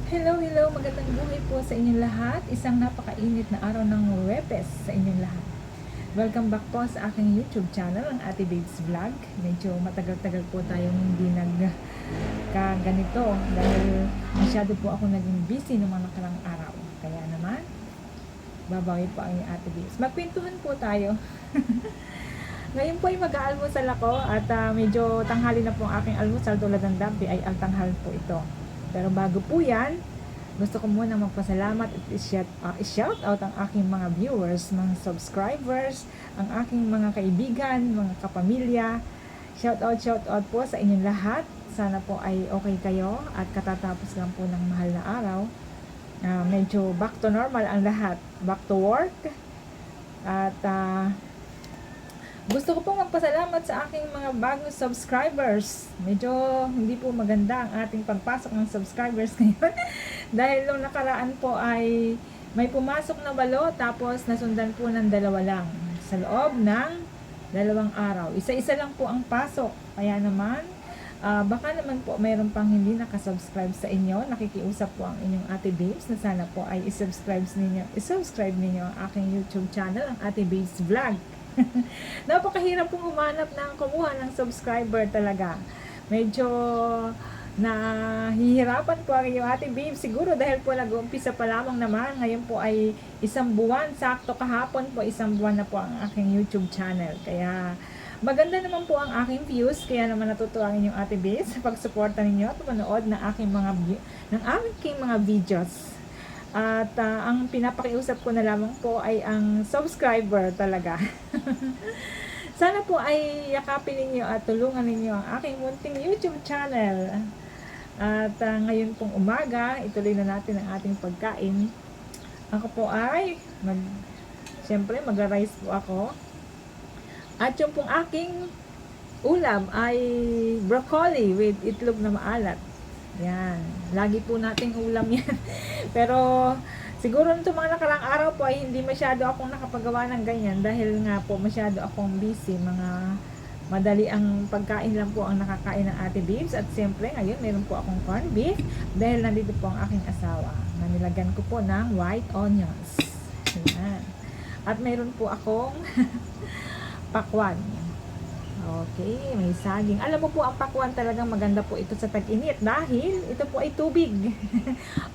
Hello, hello! Magandang buhay po sa inyong lahat. Isang napakainit na araw ng Huwebes sa inyong lahat. Welcome back po sa aking YouTube channel, ang Ate Babes Vlog. Medyo matagal-tagal po tayong hindi nagkaganito dahil masyado po ako naging busy noong mga nakarang araw. Kaya naman, babawi po ang Ate Babes. Magkwentuhan po tayo. Ngayon po ay mag-aalmusal ako at medyo tanghali na po ang aking almusal tulad ng dati ay altanghal po ito. Pero bago po yan, gusto ko muna magpasalamat at i-shout out ang aking mga viewers, mga subscribers, ang aking mga kaibigan, mga kapamilya. Shout out po sa inyong lahat. Sana po ay okay kayo at katatapos lang po ng mahal na araw. Medyo back to normal ang lahat. Back to work. At gusto ko pong magpasalamat sa aking mga bagong subscribers. Medyo hindi po maganda ang ating pagpasok ng subscribers ngayon. Dahil nung nakaraan po ay may pumasok na 8 tapos nasundan po ng 2 lang. Sa loob ng 2 araw. Isa-isa lang po ang pasok. Kaya naman, baka naman po mayroon pang hindi nakasubscribe sa inyo. Nakikiusap po ang inyong Ate Babes na sana po ay i-subscribe ninyo ang aking YouTube channel, ang Ate Babes Vlog. Napakahirap pong humanap ng kumuha ng subscriber talaga. Medyo nahihirapan po ang iyo Ate Babe siguro dahil po nag-uumpisa pa lamang naman. Ngayon po ay 1 buwan, sakto kahapon po 1 buwan na po ang aking YouTube channel. Kaya maganda naman po ang aking views, kaya naman natutuwa ang inyong Ate Babe sa pagsuporta ninyo at manood ng aking mga videos. At ang pinapakiusap ko na lamang po ay ang subscriber talaga. Sana po ay yakapin ninyo at tulungan ninyo ang aking munting YouTube channel. At ngayon pong umaga, ituloy na natin ang ating pagkain. Ako po ay siyempre magra-rice po ako. At yung pong aking ulam ay broccoli with itlog na maalat. Yan. Lagi po nating ulam yan. Pero siguro nito mga nakarang araw po ay hindi masyado akong nakapagawa ng ganyan dahil nga po masyado akong busy. Mga madali ang pagkain lang po ang nakakain ng Ate Babes. At siyempre ngayon meron po akong corned beef dahil nandito po ang aking asawa. Nanilagyan ko po ng white onions. Yan. At meron po akong pakwan. Okay, may saging. Alam mo po, ang pakwan talagang maganda po ito sa tag-init dahil ito po ay tubig.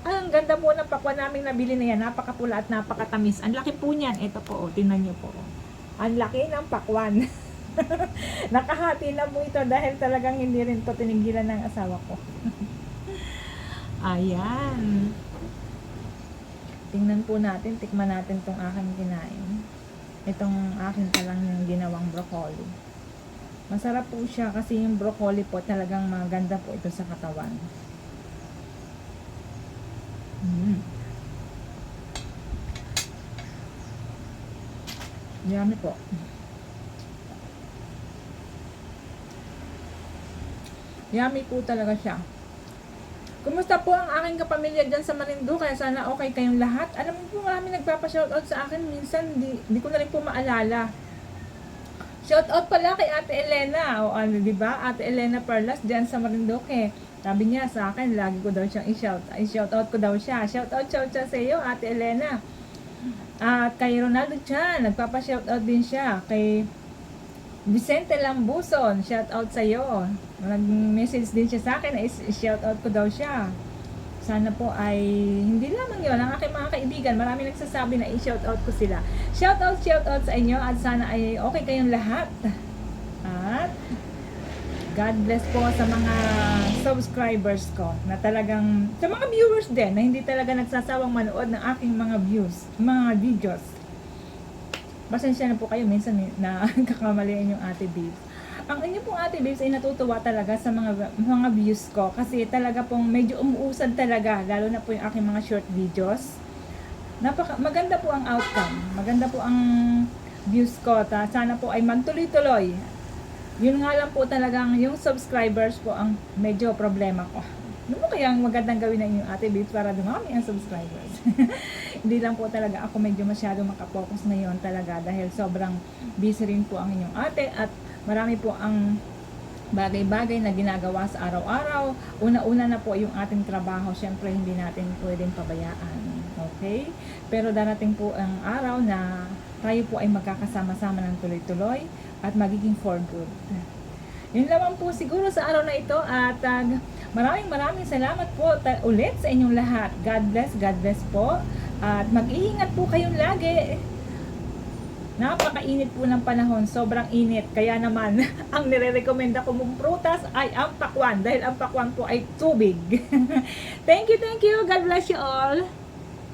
Ang ganda po ng pakwan namin nabili na yan. Napakapula at napakatamis. Ang laki po niyan. Ito po, tingnan niyo po. Ang laki ng pakwan. Nakahati na po ito dahil talagang hindi rin to tinigilan ng asawa ko. Ayan. Tingnan po natin, tikman natin tong aking kinain. Itong aking talang yung ginawang broccoli. Masarap po siya kasi yung broccoli po talagang maganda po ito sa katawan. Yummy po. Yummy po talaga siya. Kumusta po ang aking kapamilya dyan sa Marinduque? Sana okay kayong lahat. Alam mo po, marami nagpapa-shoutout sa akin. Minsan, di ko na rin po maalala. Shout out pala kay Ate Elena. O ano, di ba? Ate Elena Perlas diyan sa Marinduque. Sabi niya sa akin, lagi ko daw siyang i-shout out ko daw siya. Shout out sa iyo, Ate Elena. At kay Ronaldo Chan, nagpapa-shout out din siya. Kay Vicente Lambuson, shout out sa iyo. Nag-message din siya sa akin na i-shout out ko daw siya. Sana po ay hindi lamang yon ang aking mga kaibigan. Marami nagsasabi na i-shoutout ko sila. Shoutout sa inyo at sana ay okay kayong lahat. At God bless po sa mga subscribers ko na talagang, sa mga viewers din na hindi talaga nagsasawang manood ng aking mga views, mga videos. Pasensya na po kayo minsan na kakamalian yung Ate Babes. Ang inyo pong Ate Babes ay natutuwa talaga sa mga views ko kasi talaga pong medyo umuusad talaga, lalo na po yung aking mga short videos. Maganda po ang outcome, maganda po ang views ko. Sana po ay magtuloy-tuloy. Yun nga lang po talagang yung subscribers po ang medyo problema ko. Ano mo kaya ang magandang gawin na inyong Ate Babes para dumami ang subscribers? Hindi lang po talaga ako medyo masyado makapokus ngayon talaga dahil sobrang busy rin po ang inyong ate at marami po ang bagay-bagay na ginagawa sa araw-araw. Una-una na po yung ating trabaho, syempre hindi natin pwedeng pabayaan. Okay? Pero darating po ang araw na tayo po ay magkakasama-sama ng tuloy-tuloy at magiging for good. Yun lamang po siguro sa araw na ito at maraming salamat po ulit sa inyong lahat. God bless po. At mag-iingat po kayong lagi. Napakainit po ng panahon, sobrang init. Kaya naman, ang nire-recommenda ko mong prutas ay ang pakwan. Dahil ang pakwan po ay tubig. Thank you. God bless you all.